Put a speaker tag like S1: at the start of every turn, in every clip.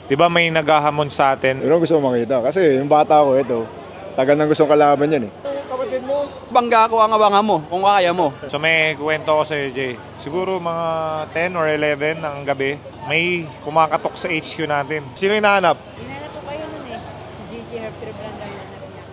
S1: Di ba may naghahamon sa atin?
S2: Yun ang gusto mo makita. Kasi yung bata ko, ito, tagal nang gustong kalaban yan eh.
S3: Kapatid mo, bangga ko ang abangan mo, kung kaya mo.
S1: So may kwento ko sa'yo, Jay. Siguro mga 10 or 11 ng gabi, may kumakatok sa HQ natin. Sino hinahanap?
S4: Hinanap ko kayo nun eh. Si Gigi Herb Branda hinanap niya.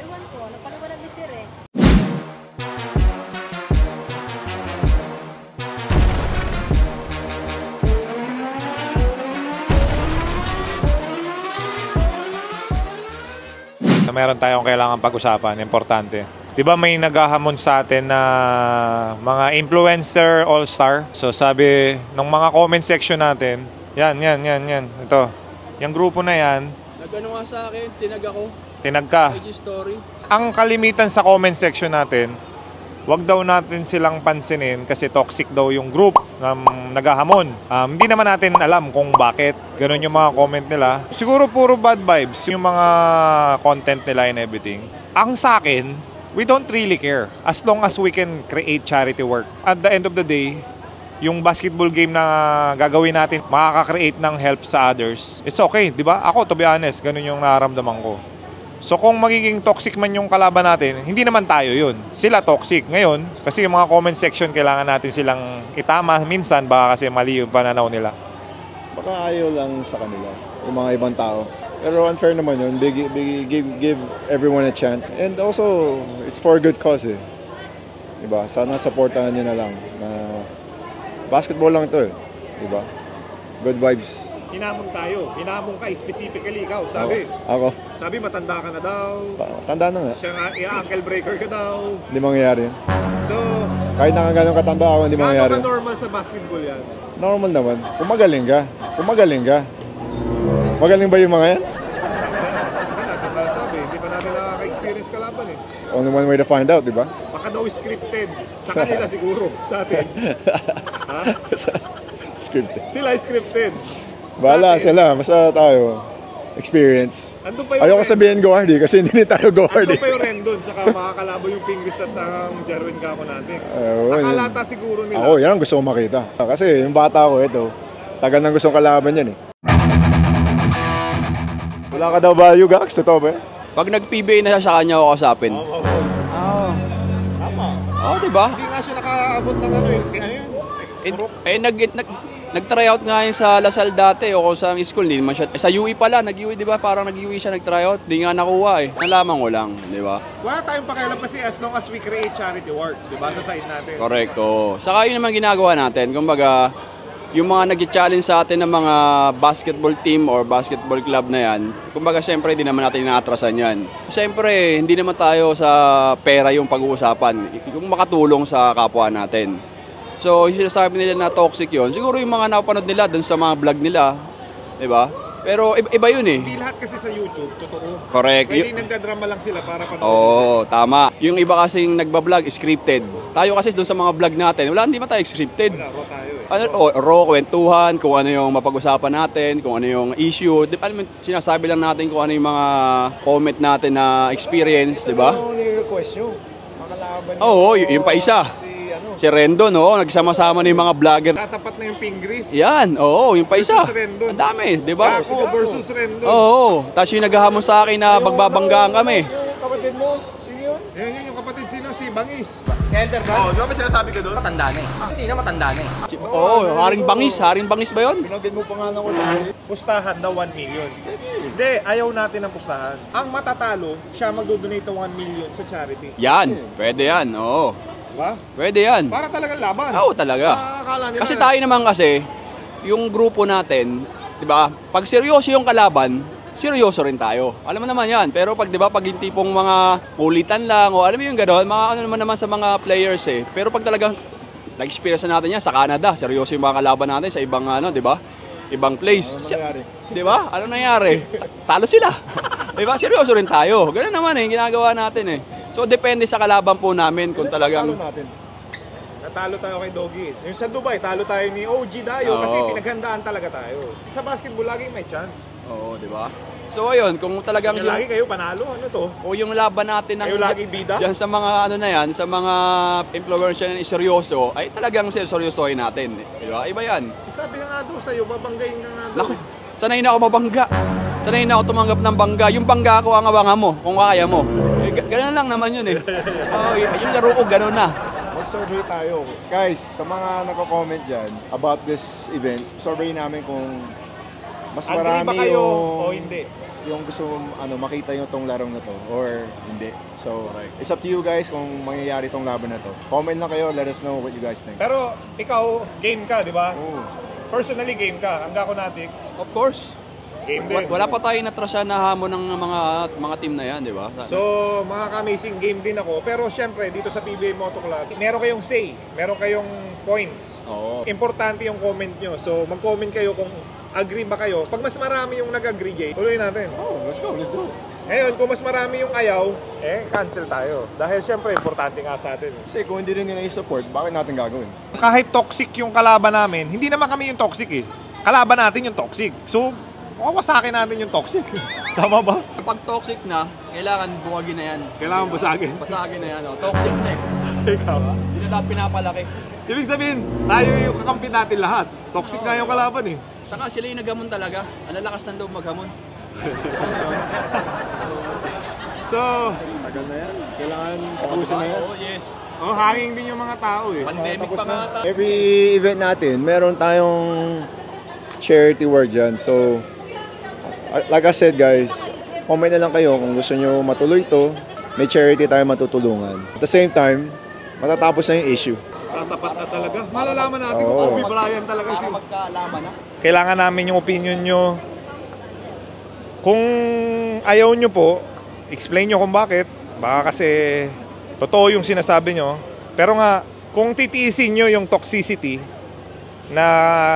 S4: Aywan ko, nagpaliwanag ni Sir eh.
S1: Meron tayong kailangan pag-usapan, importante. Di ba may naghahamon sa atin na mga influencer all-star? So sabi ng mga comment section natin, yan. Ito, yung grupo na yan.
S3: Nagano nga sa akin, tinag ako.
S1: Tinag ka.
S3: IG story.
S1: Ang kalimitan sa comment section natin, wag daw natin silang pansinin kasi toxic daw yung group na naghahamon. Hindi naman natin alam kung bakit. Ganun yung mga comment nila. Siguro puro bad vibes yung mga content nila and everything. Ang sa akin, we don't really care as long as we can create charity work. At the end of the day, yung basketball game na gagawin natin, makaka-create ng help sa others. It's okay, di ba? Ako, to be honest, ganun yung nararamdaman ko. So kung magiging toxic man yung kalaban natin, hindi naman tayo yun. Sila toxic. Ngayon, kasi yung mga comment section, kailangan natin silang itama. Minsan, baka kasi mali yung pananaw nila.
S2: Baka ayaw lang sa kanila, yung mga ibang tao. Pero unfair naman yun. Give everyone a chance. And also, it's for a good cause eh. Diba? Sana supportahan nyo na lang. Na basketball lang to eh. Diba? Good vibes.
S1: Hinamon tayo. Hinamon ka, specifically ikaw. Sabi,
S2: Ako?
S1: sabi matanda ka na daw.
S2: Tanda na nga.
S1: Siya nga, i-ankle breaker ka daw.
S2: Hindi mangyayari yan.
S1: So,
S2: Kahit na ganun katanda ako, hindi mangyayari.
S1: ka normal sa basketball yan?
S2: Normal naman. Kung magaling ka. Magaling ba yung mga yan?
S1: Hindi natin masasabi. Hindi pa natin nakaka-experience kalaban eh.
S2: Only one way to find out, di ba?
S1: Baka daw scripted. Sa kanila siguro. Sa atin. Ha?
S2: Scripted.
S1: Sila scripted.
S2: Bahala
S1: Sa atin,
S2: sila. Basta tayo. Experience.
S1: andun pa yung
S2: Ayoko sabihin go hard eh, kasi hindi tayo go hard
S1: andun
S2: eh.
S1: pa yung Rendon. Saka makakalabo yung Pingris at ang Jerwin Kako natin.
S2: Oo, yun.
S1: Nakalata siguro nila.
S2: Ako, yan ang gusto ko makita. Kasi yung bata ko, ito, tagal nang gustong kalaban yan eh. Wala ka daw value, Gax? Totoo ba?
S3: Pag nag-PBA na siya sa kanya ako kasapin.
S1: Oo. Tama.
S3: Oo, di ba?
S1: Hindi nga siya nakaabot ng ano eh. Ano yun?
S3: Nag-tryout nga yun sa Lasal dati o kung sa school, hindi naman siya. Sa UE pala, nag-UE, di ba? Parang nag-UE siya, nag-tryout. Di nga nakuha eh. Nalaman ko lang, di ba?
S1: Wala tayong pakialam kasi as long as we create charity work. Di ba? Sa side natin.
S3: Correct, oo. Saka yun naman ginagawa natin. Kumbaga, yung mga nag-challenge sa atin ng mga basketball team or basketball club na yan, kumbaga siyempre hindi naman natin inaatrasan yan. Siyempre, hindi naman tayo sa pera yung pag-uusapan. Yung makatulong sa kapwa natin. So, yung sinasabi nila na toxic yun, siguro yung mga napanood nila dun sa mga vlog nila, di ba? Pero iba yun eh.
S1: Hindi lahat kasi sa YouTube, totoo.
S3: Correct.
S1: Pwede nagdadrama lang sila para panoorin.
S3: Oo, tama. Yung iba kasing nagbablog, scripted. Tayo kasi doon sa mga vlog natin, hindi man tayo scripted.
S1: Wala, raw tayo eh.
S3: Raw, kwentuhan, kung ano yung mapag-usapan natin, kung ano yung issue. Alam mo, sinasabi lang natin kung ano yung mga comment natin na experience, di ba?
S2: Ano ni-request nyo? Makalaban
S3: Oo, yung pa isa. Si Rendon, nagsama-sama na yung mga vlogger.
S1: Tatapat na yung Pingris.
S3: Yan, oo, yung pa isa.
S1: Versus Rendon.
S3: Ang dami, di ba?
S1: Kako versus Rendon.
S3: Oo, tapos yung naghahamon sa akin na magbabanggaan kami.
S2: Yung kapatid mo, sino yun?
S1: Yun yung kapatid sino? Si Bangis.
S5: Elder Brand? Oo, di ba may sinasabi ka doon? Matanda na eh. Hindi na matanda na eh.
S3: Oo, haring bangis ba yun?
S2: Pinagin mo pangalan ko.
S1: Pustahan daw 1 million. Hindi, ayaw natin ng pustahan. Ang matatalo, siya magdodonate ng 1 million sa charity.
S3: Yan, pwede yan, oo.
S1: Diba?
S3: Pwede yan.
S1: Para talagang laban.
S3: Oo, talaga.
S1: Akala nila
S3: Kasi tayo naman kasi, yung grupo natin, di ba, pag seryoso yung kalaban, seryoso rin tayo. Alam mo naman yan. Pero pag, di ba, pag yung tipong mga kulitan lang, o alam mo yung gano'n, mga ano naman sa mga players eh. Pero pag talagang nag-experience natin yan sa Canada, seryoso yung mga kalaban natin sa ibang ano, di ba? Ibang place. Di ba? Ano nangyari? Talo sila. Di ba? Seryoso rin tayo. Ganun naman eh, ginagawa natin eh. So, depende sa kalaban po namin kung talagang...
S1: Natalo tayo kay Doggy. Yung sa Dubai, talo tayo ni OG Dayo kasi
S3: Oo.
S1: pinaghandaan talaga tayo. Sa basketball, laging may chance.
S3: Oo, di ba? So, ayun, kung talagang...
S1: Yung lagi kayo panalo, ano to?
S3: O yung laban natin ng...
S1: Kayo laging bida?
S3: Diyan sa mga ano na yan, sa mga influencer na seryoso, ay talagang seryosohin natin. Di ba? Iba yan.
S1: Sabi na nga doon sa'yo, babanggayin na nga doon.
S3: Naku, Sanay na ako mabangga. Sanay na ako tumanggap ng bangga. Yung bangga ko ang abangan mo, kung kaya mo. Ganun lang naman yun eh. Yung laro ko, ganun na.
S2: Mag-survey tayo. Guys, sa mga nagko-comment dyan about this event, survey namin kung mas
S1: Agree
S2: marami
S1: ba kayo
S2: yung,
S1: o hindi?
S2: yung gusto makita yung tong larong na to or hindi. So, it's up to you guys kung mangyayari tong laban na to. Comment lang kayo, let us know what you guys think.
S1: Pero ikaw, game ka, di ba?
S2: Oh.
S1: Personally, game ka. Ang Gakonatics,
S3: Of course.
S1: game din.
S3: Wala pa tayong natrasya na hamon ng mga team na yan, di ba?
S1: So, mga ka-amazing game din ako. Pero syempre, dito sa PBA Moto Club, meron kayong say, meron kayong points.
S3: Oo.
S1: Importante yung comment nyo. So, mag-comment kayo kung agree ba kayo. Pag mas marami yung nag-agree, Jay, tuloy natin.
S2: Oh, let's go, let's do it.
S1: Ngayon, kung mas marami yung ayaw, cancel tayo. Dahil syempre, importante nga sa atin.
S2: Kasi kung hindi rin nila i-support, bakit natin gagawin?
S1: Kahit toxic yung kalaban namin, hindi naman kami yung toxic eh. Kalaban natin yung toxic. So, wawasakin natin yung toxic. Tama ba?
S3: Pag toxic na, kailangan buwagin na yan.
S1: Kailangan basagin.
S3: Pasagin na yan. Oh. Toxic na eh.
S1: Ikaw.
S3: Hindi na dapat pinapalaki.
S1: Ibig sabihin, tayo yung kakampi natin lahat. Toxic na yung kalaban eh.
S3: Saka sila yung naghamon talaga. Ang lalakas ng loob maghamon.
S1: So,
S2: Tagal na yan. Kailangan tapusin na yan.
S3: Oh, yes.
S1: hanging din yung mga tao eh.
S3: Pandemic
S2: Tapos
S3: pa nga
S2: na. Every event natin, meron tayong charity work dyan. So, like I said guys, comment na lang kayo kung gusto nyo matuloy to. May charity tayo matutulungan. At the same time, matatapos na yung issue.
S1: Tatapat na talaga. Malalaman natin kung
S2: Oo.
S1: Kobe Bryant talaga
S3: para
S1: siya.
S3: magkaalaman na.
S1: Kailangan namin yung opinion nyo. Kung ayaw nyo po, explain nyo kung bakit. Baka kasi totoo yung sinasabi nyo. Pero nga, kung titiisin nyo yung toxicity na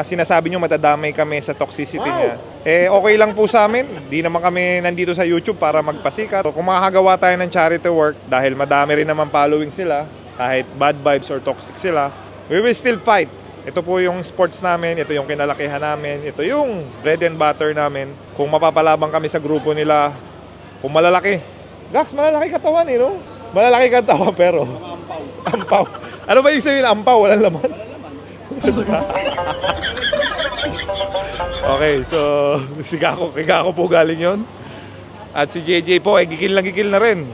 S1: sinasabi nyo matadamay kami sa toxicity niya, okay lang po sa amin. Di naman kami nandito sa YouTube para magpasikat. Kung makakagawa tayo ng charity work, dahil madami rin naman following sila, kahit bad vibes or toxic sila, we will still fight. Ito po yung sports namin, ito yung kinalakihan namin, ito yung bread and butter namin. Kung mapapalabang kami sa grupo nila, kung malalaki. Gax, malalaki katawan eh, no? Malalaki katawan pero ampaw. Ano ba yung sabihin na ampaw? Walang laman? Okay, so kay Gako po galing yon. At si JJ po, gigil na rin.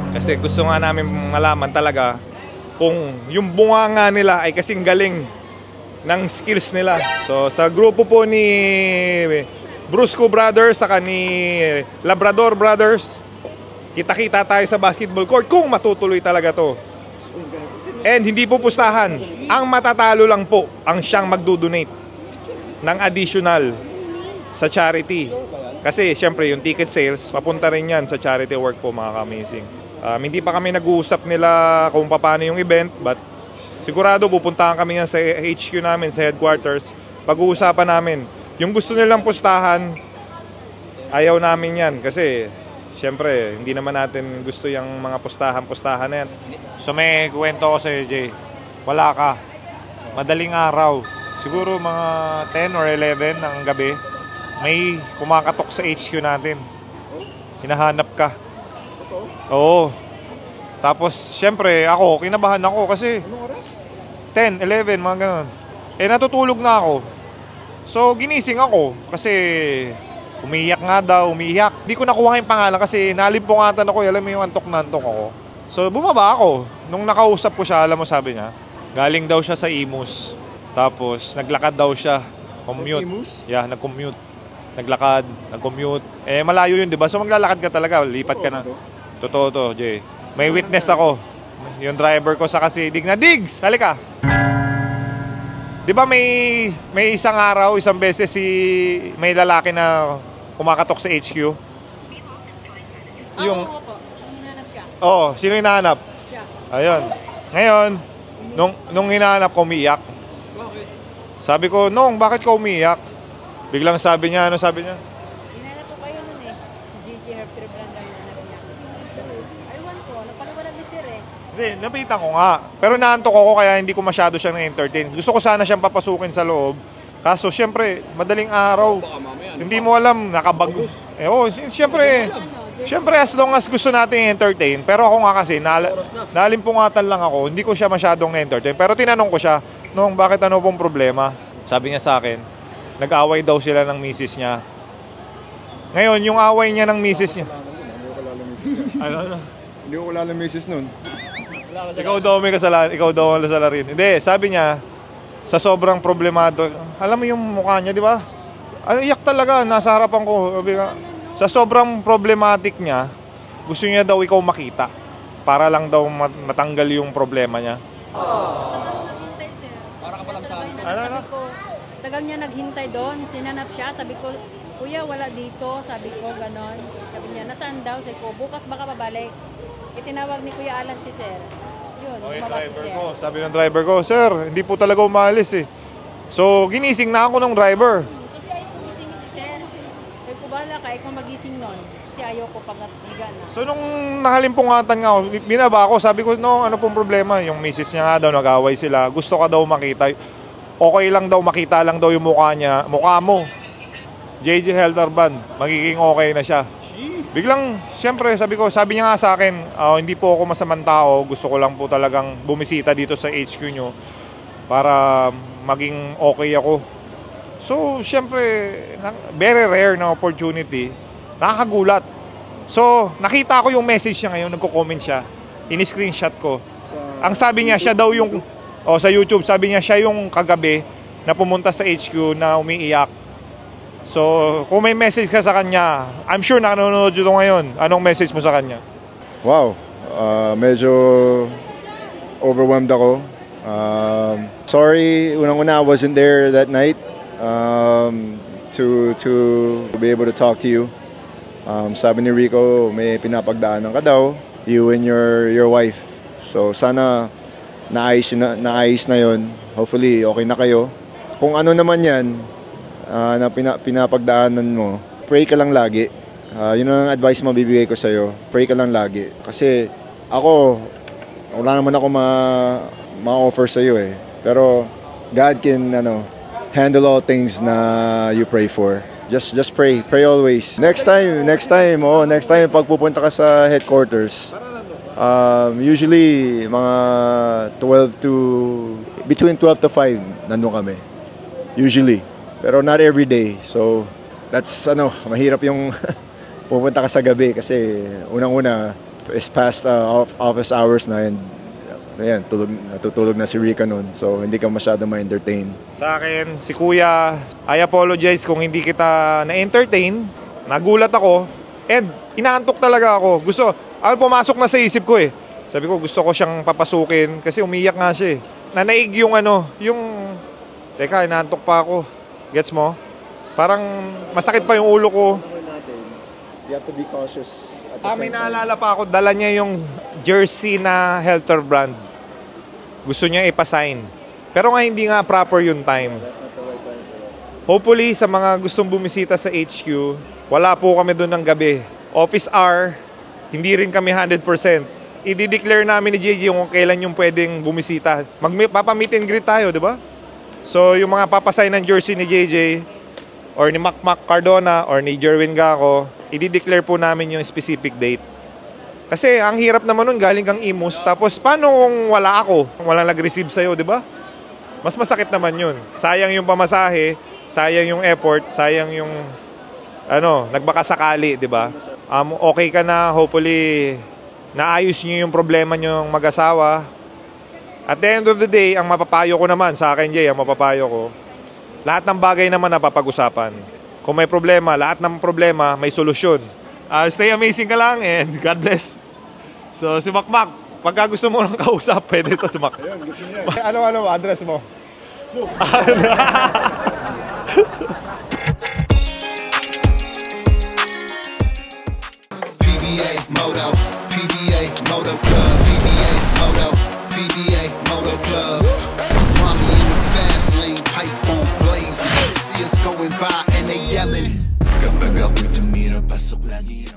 S1: Kasi gusto nga namin malaman talaga kung yung bunganga nila ay kasing galing ng skills nila. So sa grupo po ni Brusco Brothers saka ni Labrador Brothers, kita-kita tayo sa basketball court kung matutuloy talaga to. And hindi po pustahan. Ang matatalo lang po ang siyang magdodonate ng additional sa charity. Kasi syempre yung ticket sales, papunta rin yan sa charity work po mga ka-amazing. Hindi pa kami nag-uusap nila kung paano yung event, but sigurado pupuntahan kami yan sa HQ namin, sa headquarters. Pag-uusapan namin. Yung gusto nilang pustahan, ayaw namin yan. Kasi syempre, hindi naman natin gusto yung mga pustahan na yan. So may kwento ko sa'yo, Jay. Wala ka. Madaling araw. Siguro mga 10 or 11 ng gabi, may kumakatok sa HQ natin. Hinahanap ka. Oo. Tapos, syempre, kinabahan ako kasi 10, 11, mga ganun. Natutulog na ako. So, ginising ako kasi umiiyak nga daw, umiiyak. Hindi ko nakuha yung pangalan kasi nalimpungatan ako, alam mo yung antok na antok ako. So, bumaba ako. Nung nakausap ko siya, alam mo sabi niya, galing daw siya sa Imus. Tapos, naglakad daw siya. Commute. Yeah, nag-commute. Naglakad, nag-commute. Malayo yun, di ba? So, maglalakad ka talaga, lipat ka na. Totoo to, Jay. May witness ako. Yung driver ko sa Kasidig na, Diggs, halika. Di ba may isang araw, isang beses may lalaki na kumakatok sa HQ? Yung,
S4: Oo po. Hinanap siya.
S1: sino hinahanap?
S4: Siya.
S1: Ayun. Ngayon, nung hinahanap ko, umiiyak. Sabi ko, Nong, bakit ka umiiyak? Biglang sabi niya, ano sabi niya?
S4: Hinanap ko kayo nun eh. Si Gigi Herb Branda yung hanap niya. Aywan ko. Napaliwanag ni Sir eh.
S1: Hindi, napitan ko nga. Pero naantok ako kaya hindi ko masyado siyang na-entertain. Gusto ko sana siyang papasukin sa loob. Kaso syempre, madaling araw. Hindi mo alam, nakabag. Syempre as long as gusto natin entertain. Pero ako nga kasi, nalimpungatan lang ako. Hindi ko siya masyadong na-entertain. Pero tinanong ko siya, Nong, bakit ano pong problema? Sabi niya sa akin, nag-away daw sila ng misis niya. Ngayon, yung away niya ng misis niya. Ano?
S2: Hindi ko kilala misis nun.
S1: Ikaw daw may kasalanan, ikaw daw ang lasalarin. Hindi, sabi niya, sa sobrang problemado, alam mo yung mukha niya, di ba? Ano, iyak talaga, nasa harapan ko. Sabi nga, sa sobrang problematic niya, gusto niya daw ikaw makita. Para lang daw matanggal yung problema niya.
S4: Naghintay, sir.
S3: Para ka palang saan?
S1: Ano?
S4: Tagal niya naghintay doon, sinanap siya, sabi ko, kuya, wala dito, sabi ko, ganon. Sabi niya, nasaan daw? Sabi ko, bukas baka babalik. Itinawag ni Kuya Alan si sir. Yun,
S1: Okay,
S4: bumaba si
S1: driver
S4: sir.
S1: ko. Sabi ng driver ko, sir, hindi po talaga umalis eh. So, ginising na ako ng driver.
S4: Kasi ayaw ko gising si sir. Sabi ko, bahala ka, ikaw magising nun. Kasi ayaw ko pag higa na.
S1: So, nung nakalimpungatan nga ako, binaba ako, sabi ko, no, ano pong problema? Yung misis niya nga daw, nag-away sila. Gusto ka daw makita. Okay lang daw, makita lang daw yung mukha niya. Mukha mo. JJ Helterbrand, magiging okay na siya. Biglang, siyempre, sabi niya nga sa akin, hindi po ako masamang tao, gusto ko lang po talagang bumisita dito sa HQ nyo para maging okay ako. So, siyempre, very rare na opportunity, nakakagulat. So, nakita ko yung message niya ngayon, nagko-comment siya, in-screenshot ko. Ang sabi niya, siya daw yung, sa YouTube, sabi niya, siya yung kagabi na pumunta sa HQ na umiiyak. So, kung may message ka sa kanya, I'm sure nanonood ito ngayon. Anong message mo sa kanya?
S2: Wow, medyo overwhelmed ako. Sorry, unang-una I wasn't there that night to be able to talk to you. Sabi ni Rico, may pinapagdaanan ka daw, you and your wife. So sana naayos na yon. Hopefully okay na kayo. Kung ano naman yan, na pinapagdaanan mo, pray ka lang lagi. Yun ang advice mabibigay ko sa'yo. Pray ka lang lagi. Kasi ako, wala naman ako ma-offer sa'yo eh. Pero God can handle all things na you pray for. Just pray. Pray always. Next time pag pupunta ka sa headquarters, usually mga between 12 to 5 nandun kami. Usually. Pero not every day. So, that's mahirap yung pupunta ka sa gabi kasi unang-una is past office hours na and ayan, natutulog na si Rika nun. So, hindi ka masyado ma-entertain.
S1: Sa akin, si Kuya, I apologize kung hindi kita na-entertain. Nagulat ako. And inaantok talaga ako. Pumasok na sa isip ko eh. Sabi ko, gusto ko siyang papasukin kasi umiyak nga siya eh. Nanaig yung teka, inaantok pa ako. Gets mo? Parang masakit pa yung ulo ko.
S2: You have to be cautious at the
S1: May
S2: same time.
S1: naalala pa ako, dala niya yung jersey na Helterbrand. Gusto niya ipasign. Pero nga hindi nga proper yung time. Hopefully, sa mga gustong bumisita sa HQ, wala po kami doon ng gabi. Office hour, hindi rin kami 100%. I-declare namin ni JJ kung kailan yung pwedeng bumisita. Papa-meet and greet tayo, di ba? So, yung mga papasign ng jersey ni JJ, or ni Mac Cardona, or ni Jerwin Gaco, i-declare po namin yung specific date. Kasi ang hirap naman nun, galing kang Imus, tapos paano kung wala ako? Walang nag-receive sa'yo, di ba? Mas masakit naman yun. Sayang yung pamasahe, sayang yung effort, sayang yung, nagbakasakali, di ba? Okay ka na, hopefully, naayos niyo yung problema niyong mag-asawa. At the end of the day, ang mapapayo ko naman, sa akin, Jay, ang mapapayo ko, lahat ng bagay naman napapag-usapan. Kung may problema, lahat ng problema, may solusyon. Stay amazing ka lang and God bless. So, si Makmak, pagka gusto mo ng kausap, pwede ito si Mac.
S2: Ayun, gusto niya.
S1: Ano, address mo?
S6: PBA Moto, PBA Moto Club, PBA's Moto, PBA Moto Club. Find me in the fast lane, pipe on blazing. See us going by and they yelling. Kapag ako'y tumira, pasok lagi.